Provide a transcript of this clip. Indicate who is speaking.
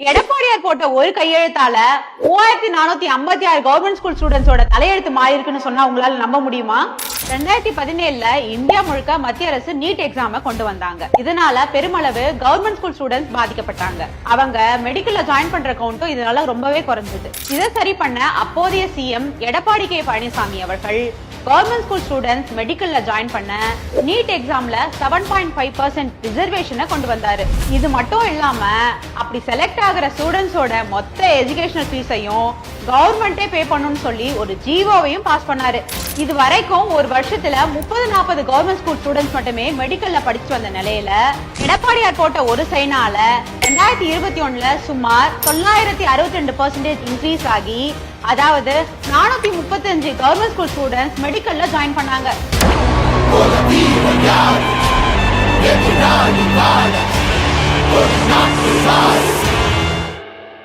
Speaker 1: எடப்பாடியார் போட்ட ஒரு கையெழுத்தால 3456 கவர்மெண்ட் ஸ்கூல் ஸ்டூடெண்ட்ஸோட தலையெழுத்து மாறி இருக்குன்னு சொன்னா உங்களால நம்ப முடியுமா? 2017ல இந்தியா முழுக்க மத்திய அரசு நீட் எக்ஸாம கொண்டு வந்தாங்க. இதனால பெருமளவு கவர்மெண்ட் ஸ்கூல் ஸ்டூடெண்ட்ஸ் பாதிக்கப்பட்டாங்க. அவங்க மெடிக்கல்ல ஜாயின் பண்ற கவுண்டும் இதனால ரொம்பவே குறைஞ்சது. இதை சரி பண்ண அப்போதைய சிஎம் எடப்பாடி கே பழனிசாமி அவர்கள் கவர்மெண்ட் ஸ்கூல் ஸ்டூடெண்ட்ஸ் மெடிக்கல்ல ஜாயின் பண்ண நீட் எக்ஸாம்ல 7.5% ரிசர்வேஷனை கொண்டு வந்தாரு. இது மட்டும் இல்லாம அப்படி செலக்ட் ஆகிற ஸ்டூடெண்ட்ஸோட மொத்த எஜுகேஷனல் ஃபீஸையும் கவர்மெண்டே பே பண்ணணும்னு சொல்லி ஒரு ஜிஓவையும் பாஸ் பண்ணாரு. இது வரைக்கும் ஒரு வருஷத்துல 30-40 கவர்மெண்ட் ஸ்கூல் ஸ்டூடெண்ட்ஸ் மட்டுமே மெடிக்கல்ல படிச்சு வந்த நிலையில எடப்பாடியார் போட்ட ஒரு சைனால 2021ல சுமார் 962% இன்க்ரீஸ் ஆகி, அதாவது 435 கவர்மெண்ட் ஸ்கூல் ஸ்டூடெண்ட்ஸ் மெடிக்கல்ல ஜாயின் பண்ணாங்க.
Speaker 2: Not